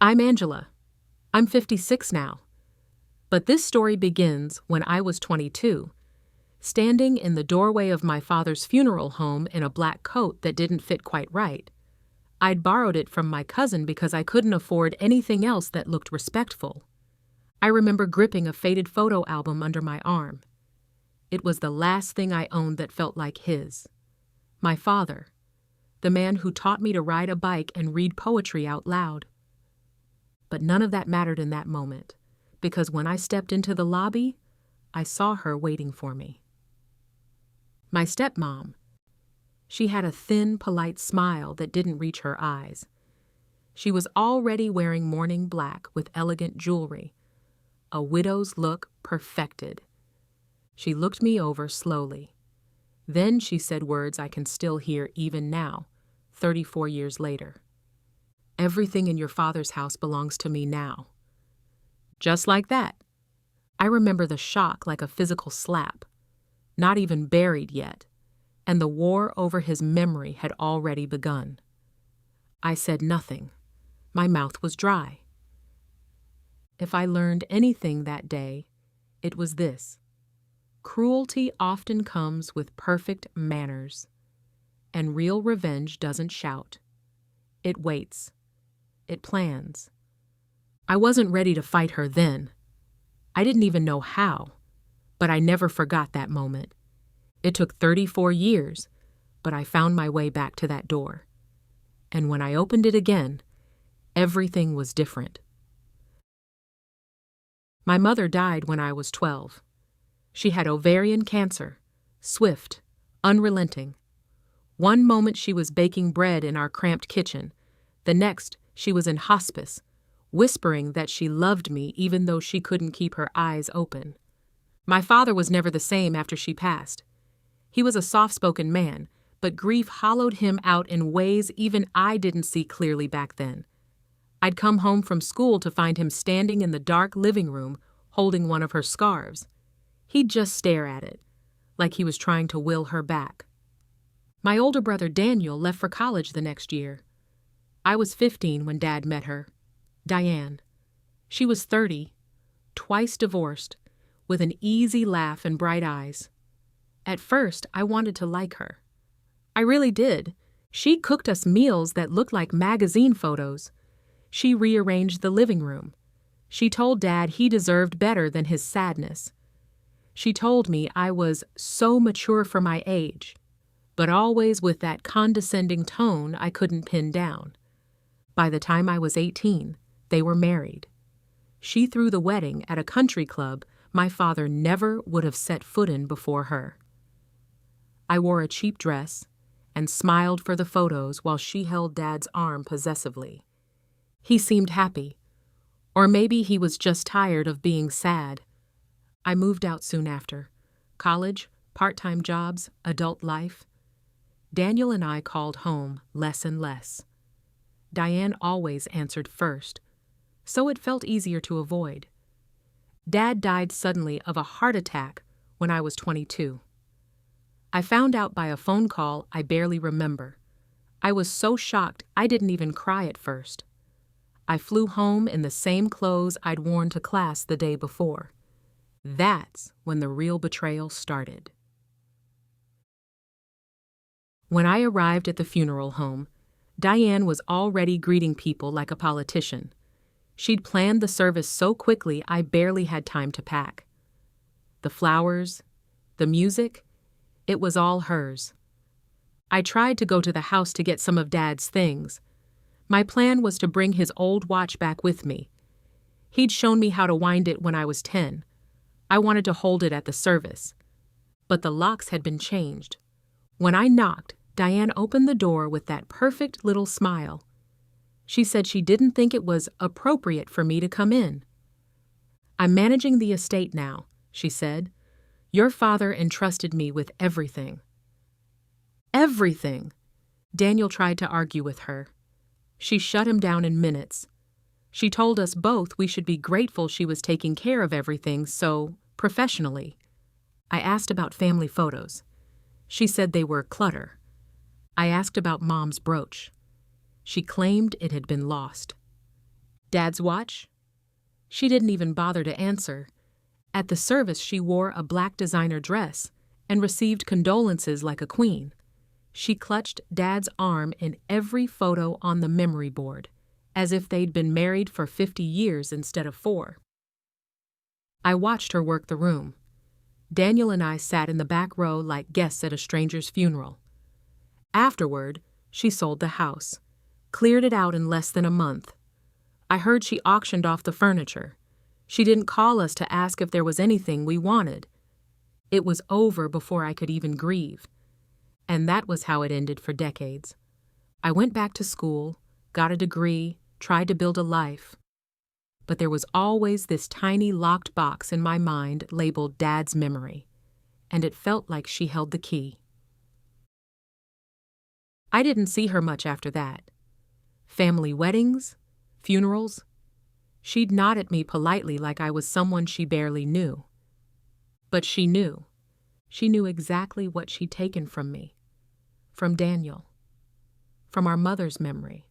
I'm Angela. I'm 56 now. But this story begins when I was 22, standing in the doorway of my father's funeral home in a black coat that didn't fit quite right. I'd borrowed it from my cousin because I couldn't afford anything else that looked respectful. I remember gripping a faded photo album under my arm. It was the last thing I owned that felt like his. My father, the man who taught me to ride a bike and read poetry out loud. But none of that mattered in that moment, because when I stepped into the lobby, I saw her waiting for me. My stepmom. She had a thin, polite smile that didn't reach her eyes. She was already wearing mourning black with elegant jewelry, a widow's look perfected. She looked me over slowly. Then she said words I can still hear even now, 34 years later. Everything in your father's house belongs to me now. Just like that. I remember the shock like a physical slap, not even buried yet, and the war over his memory had already begun. I said nothing. My mouth was dry. If I learned anything that day, it was this. Cruelty often comes with perfect manners, and real revenge doesn't shout. It waits. It plans. I wasn't ready to fight her then. I didn't even know how, but I never forgot that moment. It took 34 years, but I found my way back to that door. And when I opened it again, everything was different. My mother died when I was 12. She had ovarian cancer, swift, unrelenting. One moment she was baking bread in our cramped kitchen. The next, she was in hospice, whispering that she loved me even though she couldn't keep her eyes open. My father was never the same after she passed. He was a soft-spoken man, but grief hollowed him out in ways even I didn't see clearly back then. I'd come home from school to find him standing in the dark living room, holding one of her scarves. He'd just stare at it, like he was trying to will her back. My older brother Daniel left for college the next year. I was 15 when Dad met her, Diane. She was 30, twice divorced, with an easy laugh and bright eyes. At first, I wanted to like her. I really did. She cooked us meals that looked like magazine photos. She rearranged the living room. She told Dad he deserved better than his sadness. She told me I was so mature for my age, but always with that condescending tone I couldn't pin down. By the time I was 18, they were married. She threw the wedding at a country club my father never would have set foot in before her. I wore a cheap dress and smiled for the photos while she held Dad's arm possessively. He seemed happy, or maybe he was just tired of being sad. I moved out soon after. College, part-time jobs, adult life. Daniel and I called home less and less. Diane always answered first, so it felt easier to avoid. Dad died suddenly of a heart attack when I was 22. I found out by a phone call I barely remember. I was so shocked I didn't even cry at first. I flew home in the same clothes I'd worn to class the day before. That's when the real betrayal started. When I arrived at the funeral home, Diane was already greeting people like a politician. She'd planned the service so quickly I barely had time to pack. The flowers, the music, it was all hers. I tried to go to the house to get some of Dad's things. My plan was to bring his old watch back with me. He'd shown me how to wind it when I was 10. I wanted to hold it at the service. But the locks had been changed. When I knocked, Diane opened the door with that perfect little smile. She said she didn't think it was appropriate for me to come in. "I'm managing the estate now," she said. "Your father entrusted me with everything." Everything! Daniel tried to argue with her. She shut him down in minutes. She told us both we should be grateful she was taking care of everything so professionally. I asked about family photos. She said they were clutter. I asked about Mom's brooch. She claimed it had been lost. Dad's watch? She didn't even bother to answer. At the service, she wore a black designer dress and received condolences like a queen. She clutched Dad's arm in every photo on the memory board, as if they'd been married for 50 years instead of 4. I watched her work the room. Daniel and I sat in the back row like guests at a stranger's funeral. Afterward, she sold the house, cleared it out in less than a month. I heard she auctioned off the furniture. She didn't call us to ask if there was anything we wanted. It was over before I could even grieve. And that was how it ended for decades. I went back to school, got a degree, tried to build a life. But there was always this tiny locked box in my mind labeled Dad's memory, and it felt like she held the key. I didn't see her much after that. Family weddings, funerals. She'd nod at me politely like I was someone she barely knew. But she knew. She knew exactly what she'd taken from me, from Daniel, from our mother's memory.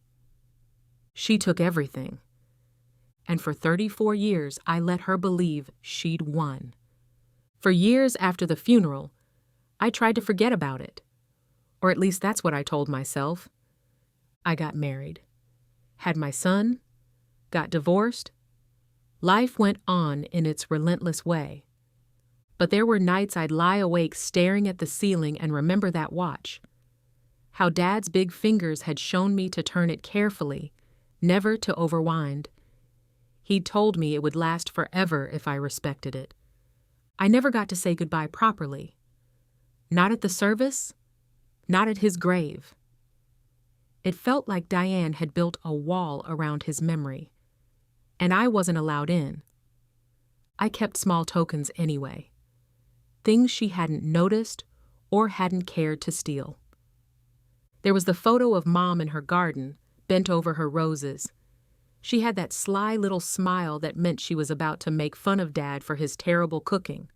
She took everything. And for 34 years, I let her believe she'd won. For years after the funeral, I tried to forget about it. Or at least that's what I told myself. I got married, had my son, got divorced. Life went on in its relentless way. But there were nights I'd lie awake staring at the ceiling and remember that watch. How Dad's big fingers had shown me to turn it carefully, never to overwind. He'd told me it would last forever if I respected it. I never got to say goodbye properly. Not at the service, not at his grave. It felt like Diane had built a wall around his memory, and I wasn't allowed in. I kept small tokens anyway. Things she hadn't noticed or hadn't cared to steal. There was the photo of Mom in her garden, bent over her roses. She had that sly little smile that meant she was about to make fun of Dad for his terrible cooking.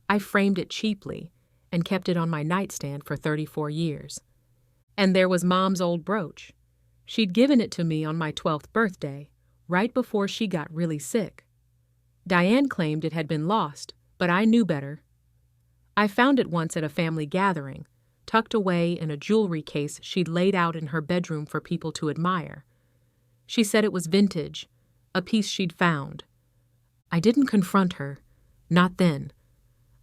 I framed it cheaply and kept it on my nightstand for 34 years. And there was Mom's old brooch. She'd given it to me on my 12th birthday, right before she got really sick. Diane claimed it had been lost, but I knew better. I found it once at a family gathering, tucked away in a jewelry case she'd laid out in her bedroom for people to admire. She said it was vintage, a piece she'd found. I didn't confront her, not then.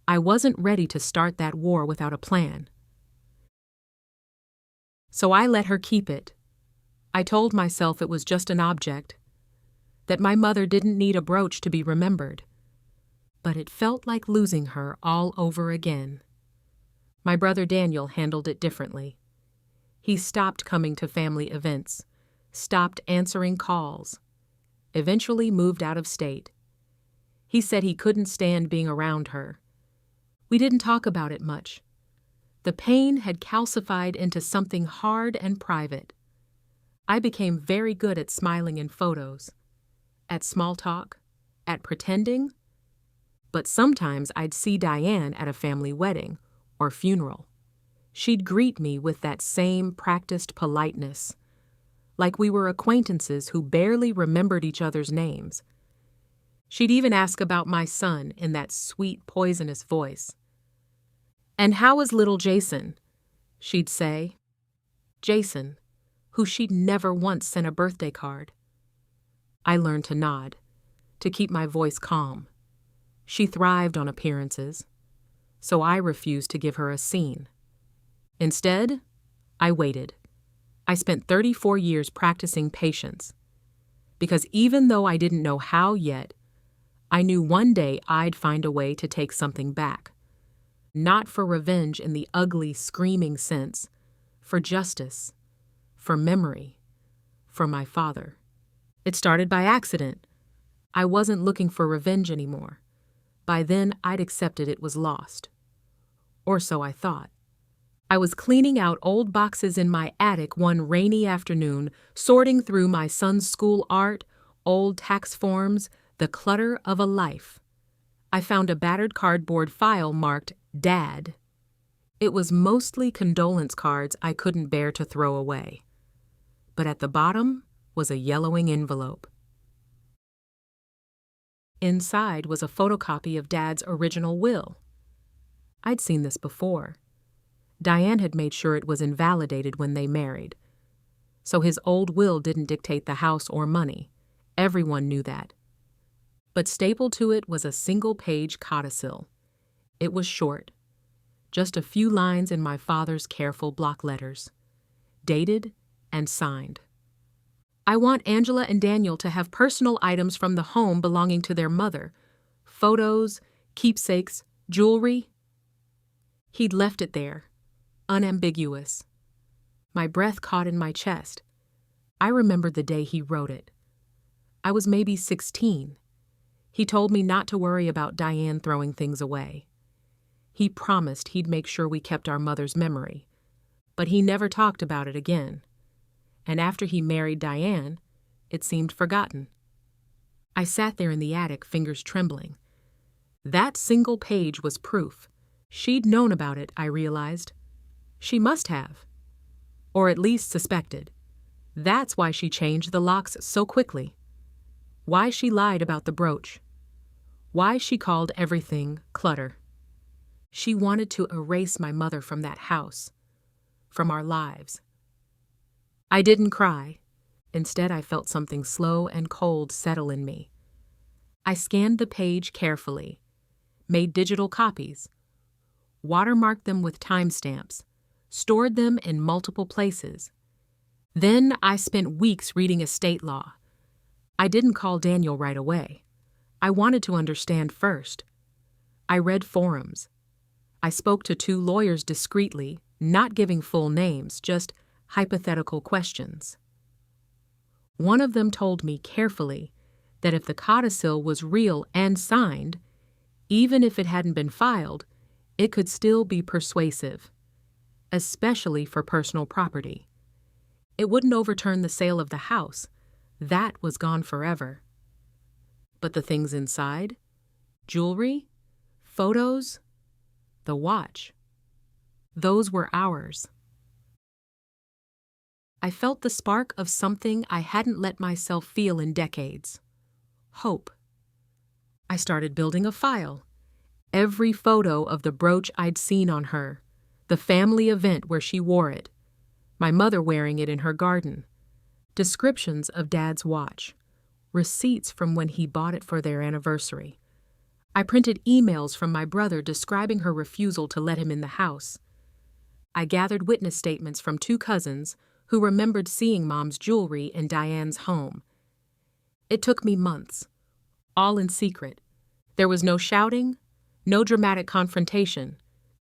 I wasn't ready to start that war without a plan. So I let her keep it. I told myself it was just an object, that my mother didn't need a brooch to be remembered. But it felt like losing her all over again. My brother Daniel handled it differently. He stopped coming to family events, stopped answering calls, eventually moved out of state. He said he couldn't stand being around her. We didn't talk about it much. The pain had calcified into something hard and private. I became very good at smiling in photos, at small talk, at pretending. But sometimes I'd see Diane at a family wedding or funeral. She'd greet me with that same practiced politeness, like we were acquaintances who barely remembered each other's names. She'd even ask about my son in that sweet, poisonous voice. "And how is little Jason?" she'd say. Jason, who she'd never once sent a birthday card. I learned to nod, to keep my voice calm. She thrived on appearances, so I refused to give her a scene. Instead, I waited. I spent 34 years practicing patience, because even though I didn't know how yet, I knew one day I'd find a way to take something back. Not for revenge in the ugly, screaming sense, for justice, for memory, for my father. It started by accident. I wasn't looking for revenge anymore. By then, I'd accepted it was lost. Or so I thought. I was cleaning out old boxes in my attic one rainy afternoon, sorting through my son's school art, old tax forms, the clutter of a life. I found a battered cardboard file marked Dad. It was mostly condolence cards I couldn't bear to throw away. But at the bottom was a yellowing envelope. Inside was a photocopy of Dad's original will. I'd seen this before. Diane had made sure it was invalidated when they married. So his old will didn't dictate the house or money. Everyone knew that. But stapled to it was a single-page codicil. It was short. Just a few lines in my father's careful block letters. Dated and signed. I want Angela and Daniel to have personal items from the home belonging to their mother. Photos, keepsakes, jewelry. He'd left it there, unambiguous. My breath caught in my chest. I remembered the day he wrote it. I was maybe 16. He told me not to worry about Diane throwing things away. He promised he'd make sure we kept our mother's memory, but he never talked about it again. And after he married Diane, it seemed forgotten. I sat there in the attic, fingers trembling. That single page was proof. She'd known about it, I realized. She must have. Or at least suspected. That's why she changed the locks so quickly. Why she lied about the brooch. Why she called everything clutter. She wanted to erase my mother from that house, from our lives. I didn't cry. Instead, I felt something slow and cold settle in me. I scanned the page carefully, made digital copies, watermarked them with timestamps, stored them in multiple places. Then I spent weeks reading estate law. I didn't call Daniel right away. I wanted to understand first. I read forums. I spoke to 2 lawyers discreetly, not giving full names, just hypothetical questions. One of them told me carefully that if the codicil was real and signed, even if it hadn't been filed, it could still be persuasive, especially for personal property. It wouldn't overturn the sale of the house. That was gone forever. But the things inside? Jewelry? Photos? The watch. Those were ours. I felt the spark of something I hadn't let myself feel in decades. Hope. I started building a file. Every photo of the brooch I'd seen on her, the family event where she wore it, my mother wearing it in her garden, descriptions of Dad's watch, receipts from when he bought it for their anniversary. I printed emails from my brother describing her refusal to let him in the house. I gathered witness statements from 2 cousins who remembered seeing Mom's jewelry in Diane's home. It took me months, all in secret. There was no shouting, no dramatic confrontation,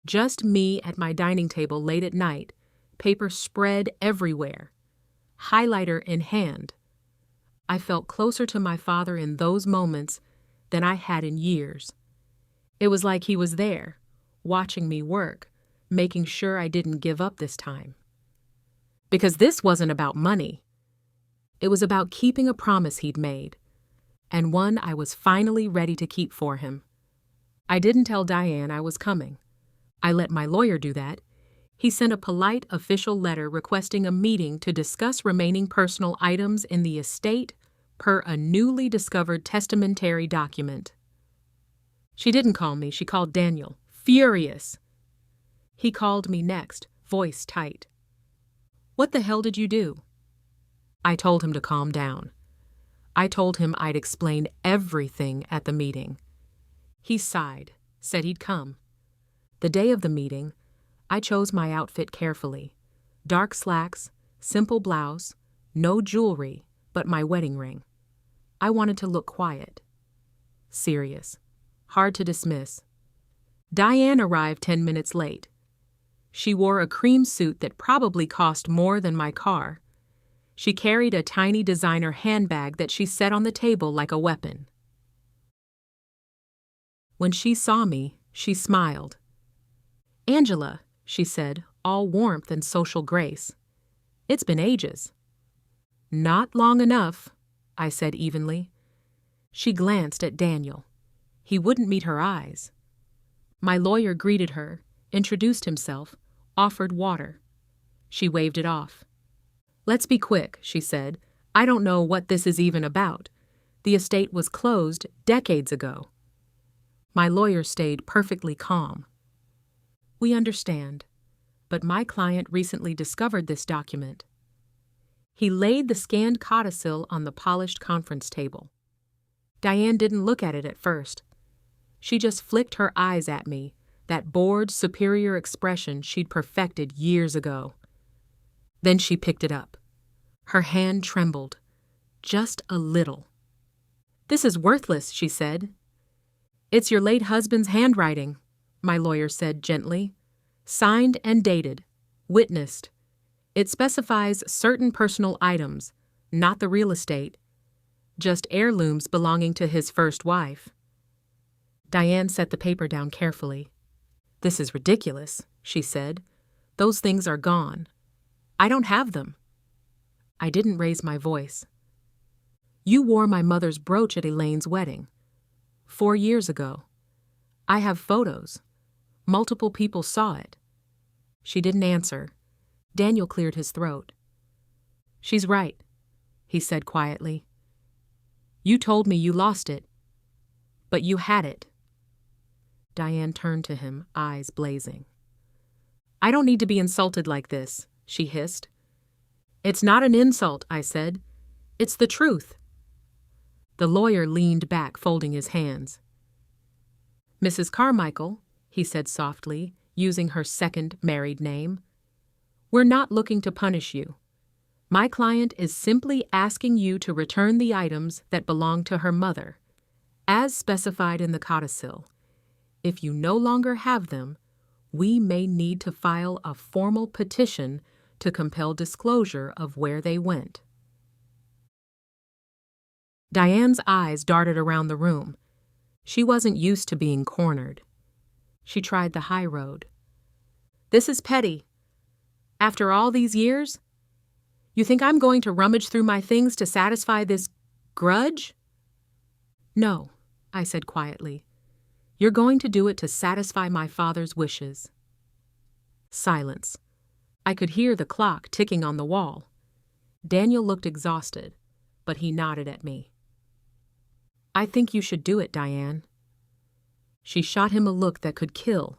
just me at my dining table late at night, paper spread everywhere, highlighter in hand. I felt closer to my father in those moments than I had in years. It was like he was there, watching me work, making sure I didn't give up this time. Because this wasn't about money. It was about keeping a promise he'd made, and one I was finally ready to keep for him. I didn't tell Diane I was coming. I let my lawyer do that. He sent a polite official letter requesting a meeting to discuss remaining personal items in the estate per a newly discovered testamentary document. She didn't call me, she called Daniel, furious. He called me next, voice tight. What the hell did you do? I told him to calm down. I told him I'd explain everything at the meeting. He sighed, said he'd come. The day of the meeting, I chose my outfit carefully. Dark slacks, simple blouse, no jewelry, but my wedding ring. I wanted to look quiet. Serious. Hard to dismiss. Diane arrived 10 minutes late. She wore a cream suit that probably cost more than my car. She carried a tiny designer handbag that she set on the table like a weapon. When she saw me, she smiled. "Angela," she said, all warmth and social grace. "It's been ages." "Not long enough," I said evenly. She glanced at Daniel. He wouldn't meet her eyes. My lawyer greeted her, introduced himself, offered water. She waved it off. "Let's be quick," she said. "I don't know what this is even about. The estate was closed decades ago. My lawyer stayed perfectly calm. We understand, but my client recently discovered this document. He laid the scanned codicil on the polished conference table. Diane didn't look at it at first. She just flicked her eyes at me, that bored, superior expression she'd perfected years ago. Then she picked it up. Her hand trembled, just a little. "This is worthless," she said. "It's your late husband's handwriting," my lawyer said gently. "Signed and dated. Witnessed. It specifies certain personal items, not the real estate. Just heirlooms belonging to his first wife." Diane set the paper down carefully. "This is ridiculous," she said. "Those things are gone. I don't have them." I didn't raise my voice. "You wore my mother's brooch at Elaine's wedding. 4 years ago. I have photos. Multiple people saw it." She didn't answer. Daniel cleared his throat. "She's right," he said quietly. "You told me you lost it. But you had it." Diane turned to him, eyes blazing. "I don't need to be insulted like this," she hissed. "It's not an insult," I said. "It's the truth." The lawyer leaned back, folding his hands. "Mrs. Carmichael," he said softly, using her second married name, "we're not looking to punish you. My client is simply asking you to return the items that belong to her mother, as specified in the codicil. If you no longer have them, we may need to file a formal petition to compel disclosure of where they went." Diane's eyes darted around the room. She wasn't used to being cornered. She tried the high road. "This is petty. After all these years? You think I'm going to rummage through my things to satisfy this grudge?" "No," I said quietly. "You're going to do it to satisfy my father's wishes." Silence. I could hear the clock ticking on the wall. Daniel looked exhausted, but he nodded at me. "I think you should do it, Diane." She shot him a look that could kill,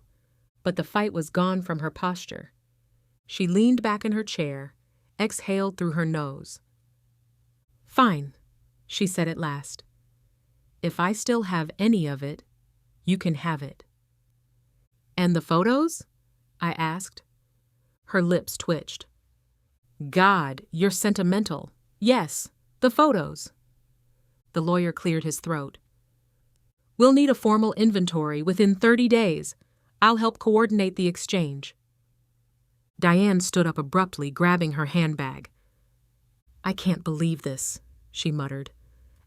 but the fight was gone from her posture. She leaned back in her chair, exhaled through her nose. "Fine," she said at last. "If I still have any of it, you can have it." "And the photos?" I asked. Her lips twitched. "God, you're sentimental. Yes, the photos." The lawyer cleared his throat. "We'll need a formal inventory within 30 days. I'll help coordinate the exchange." Diane stood up abruptly, grabbing her handbag. "I can't believe this," she muttered.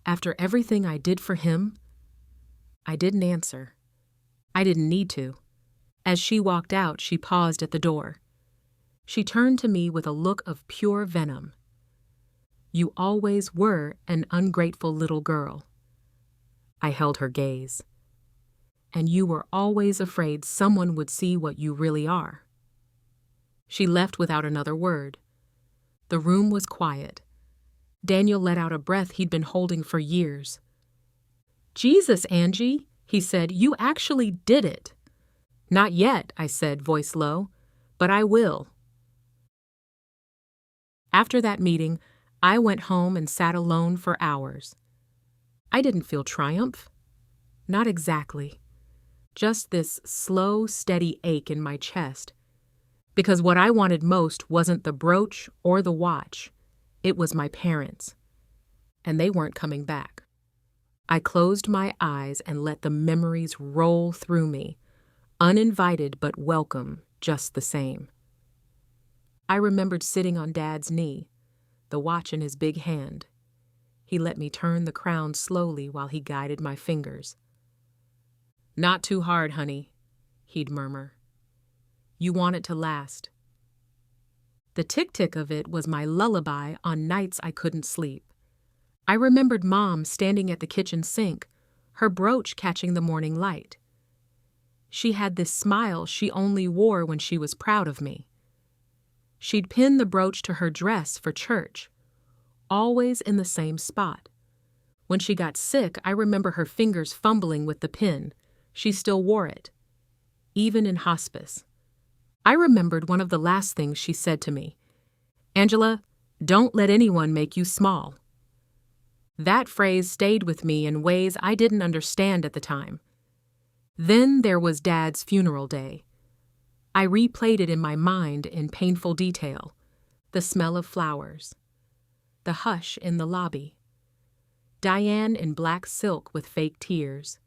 "After everything I did for him?" I didn't answer. I didn't need to. As she walked out, she paused at the door. She turned to me with a look of pure venom. "You always were an ungrateful little girl." I held her gaze. "And you were always afraid someone would see what you really are." She left without another word. The room was quiet. Daniel let out a breath he'd been holding for years. "Jesus, Angie," he said, "you actually did it." "Not yet," I said, voice low, "but I will." After that meeting, I went home and sat alone for hours. I didn't feel triumph. Not exactly. Just this slow, steady ache in my chest. Because what I wanted most wasn't the brooch or the watch. It was my parents. And they weren't coming back. I closed my eyes and let the memories roll through me, uninvited but welcome just the same. I remembered sitting on Dad's knee, the watch in his big hand. He let me turn the crown slowly while he guided my fingers. "Not too hard, honey," he'd murmur. "You want it to last." The tick-tick of it was my lullaby on nights I couldn't sleep. I remembered Mom standing at the kitchen sink, her brooch catching the morning light. She had this smile she only wore when she was proud of me. She'd pin the brooch to her dress for church, always in the same spot, When she got sick, I remember her fingers fumbling with the pin. She still wore it, even in hospice. I remembered one of the last things she said to me. "Angela, don't let anyone make you small." That phrase stayed with me in ways I didn't understand at the time. Then there was Dad's funeral day. I replayed it in my mind in painful detail. The smell of flowers. The hush in the lobby. Diane in black silk with fake tears.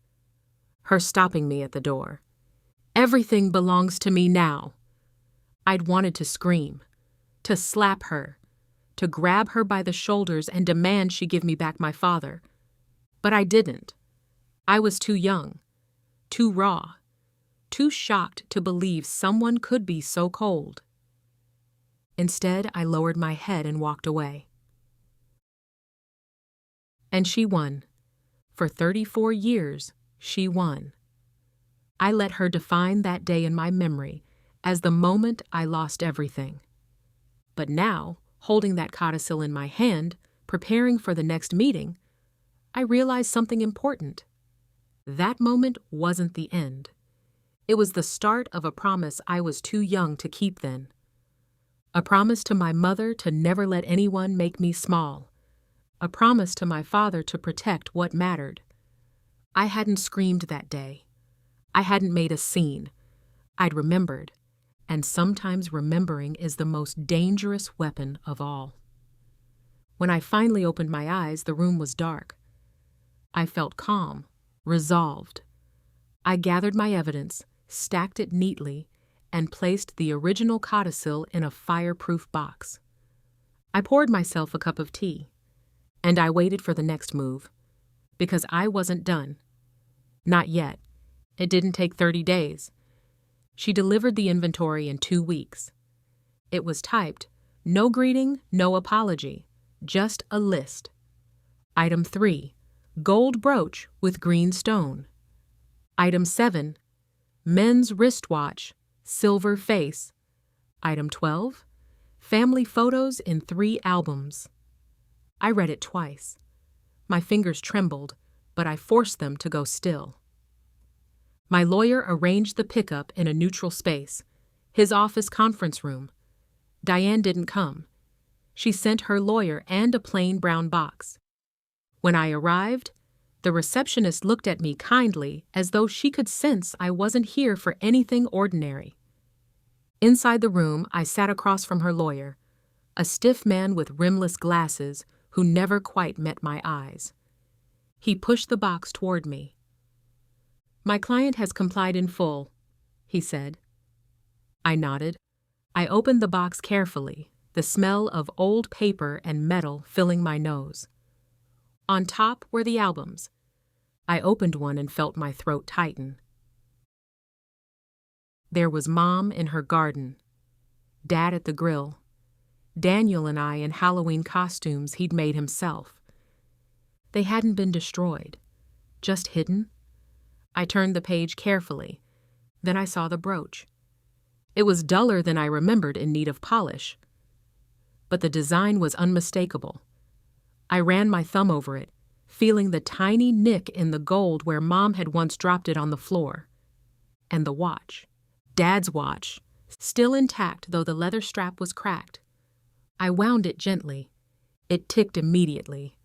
Her stopping me at the door. "Everything belongs to me now." I'd wanted to scream, to slap her, to grab her by the shoulders and demand she give me back my father. But I didn't. I was too young, too raw, too shocked to believe someone could be so cold. Instead, I lowered my head and walked away. And she won. For 34 years, she won. I let her define that day in my memory as the moment I lost everything. But now, holding that codicil in my hand, preparing for the next meeting, I realized something important. That moment wasn't the end. It was the start of a promise I was too young to keep then. A promise to my mother to never let anyone make me small. A promise to my father to protect what mattered. I hadn't screamed that day. I hadn't made a scene. I'd remembered, and sometimes remembering is the most dangerous weapon of all. When I finally opened my eyes, the room was dark. I felt calm, resolved. I gathered my evidence, stacked it neatly, and placed the original codicil in a fireproof box. I poured myself a cup of tea, and I waited for the next move, because I wasn't done. Not yet. It didn't take 30 days. She delivered the inventory in 2 weeks. It was typed, no greeting, no apology, just a list. Item 3, gold brooch with green stone. Item 7, men's wristwatch, silver face. Item 12, family photos in 3 albums. I read it twice. My fingers trembled, but I forced them to go still. My lawyer arranged the pickup in a neutral space, his office conference room. Diane didn't come. She sent her lawyer and a plain brown box. When I arrived, the receptionist looked at me kindly as though she could sense I wasn't here for anything ordinary. Inside the room, I sat across from her lawyer, a stiff man with rimless glasses who never quite met my eyes. He pushed the box toward me. "My client has complied in full," he said. I nodded. I opened the box carefully, the smell of old paper and metal filling my nose. On top were the albums. I opened one and felt my throat tighten. There was Mom in her garden, Dad at the grill, Daniel and I in Halloween costumes he'd made himself. They hadn't been destroyed, just hidden. I turned the page carefully. Then I saw the brooch. It was duller than I remembered, in need of polish. But the design was unmistakable. I ran my thumb over it, feeling the tiny nick in the gold where Mom had once dropped it on the floor. And the watch, Dad's watch, still intact though the leather strap was cracked. I wound it gently. It ticked immediately.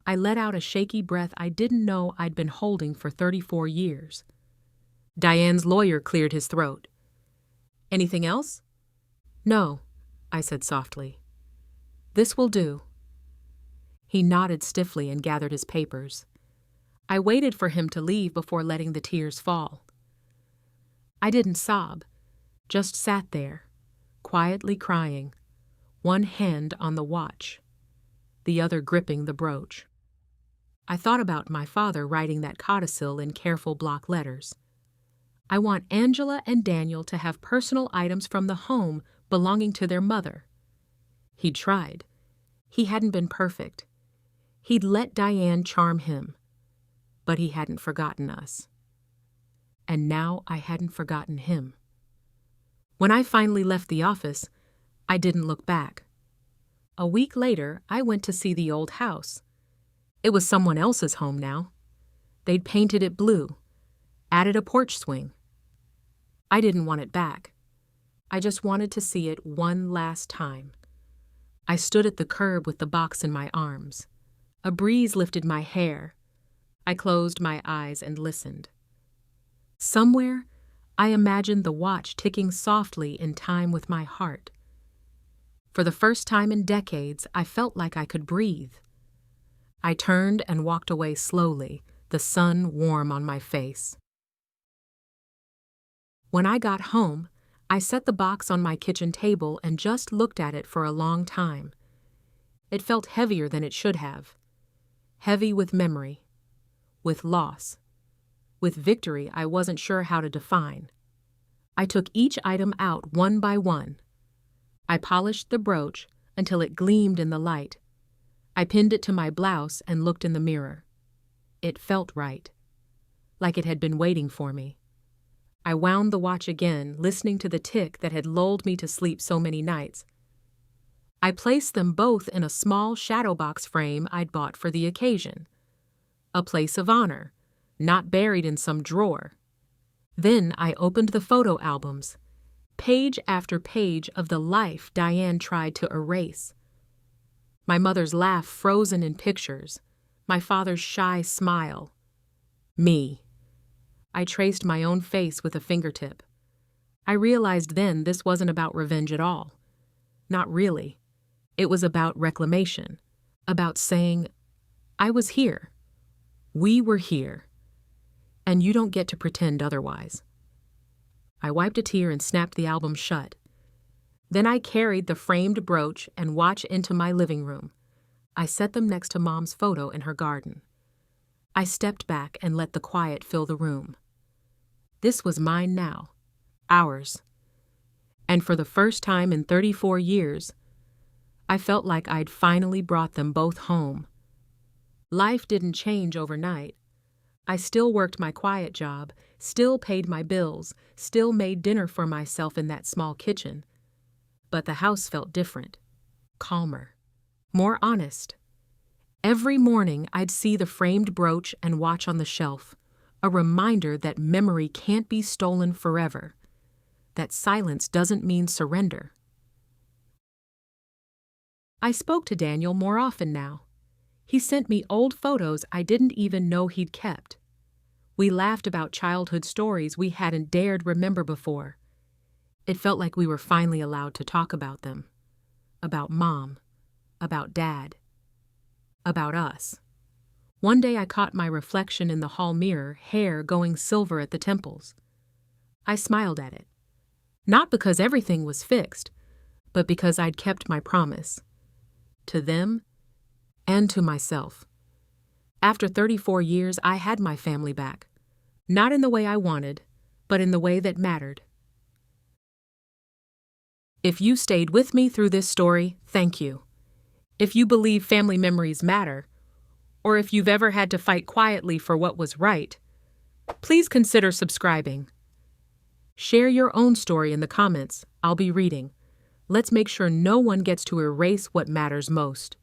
I let out a shaky breath I didn't know I'd been holding for 34 years. Diane's lawyer cleared his throat. "Anything else?" "No," I said softly. "This will do." He nodded stiffly and gathered his papers. I waited for him to leave before letting the tears fall. I didn't sob, just sat there, quietly crying, one hand on the watch, the other gripping the brooch. I thought about my father writing that codicil in careful block letters. I want Angela and Daniel to have personal items from the home belonging to their mother. He'd tried. He hadn't been perfect. He'd let Diane charm him. But he hadn't forgotten us. And now I hadn't forgotten him. When I finally left the office, I didn't look back. A week later, I went to see the old house. It was someone else's home now. They'd painted it blue, added a porch swing. I didn't want it back. I just wanted to see it one last time. I stood at the curb with the box in my arms. A breeze lifted my hair. I closed my eyes and listened. Somewhere, I imagined the watch ticking softly in time with my heart. For the first time in decades, I felt like I could breathe. I turned and walked away slowly, the sun warm on my face. When I got home, I set the box on my kitchen table and just looked at it for a long time. It felt heavier than it should have. Heavy with memory, with loss, with victory I wasn't sure how to define. I took each item out one by one. I polished the brooch until it gleamed in the light. I pinned it to my blouse and looked in the mirror. It felt right, like it had been waiting for me. I wound the watch again, listening to the tick that had lulled me to sleep so many nights. I placed them both in a small shadow box frame I'd bought for the occasion. A place of honor, not buried in some drawer. Then I opened the photo albums, page after page of the life Diane tried to erase. My mother's laugh frozen in pictures, my father's shy smile. Me. I traced my own face with a fingertip. I realized then this wasn't about revenge at all. Not really. It was about reclamation, about saying, I was here. We were here. And you don't get to pretend otherwise. I wiped a tear and snapped the album shut. Then I carried the framed brooch and watch into my living room. I set them next to Mom's photo in her garden. I stepped back and let the quiet fill the room. This was mine now, ours. And for the first time in 34 years, I felt like I'd finally brought them both home. Life didn't change overnight. I still worked my quiet job, still paid my bills, still made dinner for myself in that small kitchen. But the house felt different, calmer, more honest. Every morning I'd see the framed brooch and watch on the shelf, a reminder that memory can't be stolen forever, that silence doesn't mean surrender. I spoke to Daniel more often now. He sent me old photos I didn't even know he'd kept. We laughed about childhood stories we hadn't dared remember before. It felt like we were finally allowed to talk about them. About Mom. About Dad. About us. One day I caught my reflection in the hall mirror, hair going silver at the temples. I smiled at it. Not because everything was fixed, but because I'd kept my promise. To them and to myself. After 34 years, I had my family back. Not in the way I wanted, but in the way that mattered. If you stayed with me through this story, thank you. If you believe family memories matter, or if you've ever had to fight quietly for what was right, please consider subscribing. Share your own story in the comments. I'll be reading. Let's make sure no one gets to erase what matters most.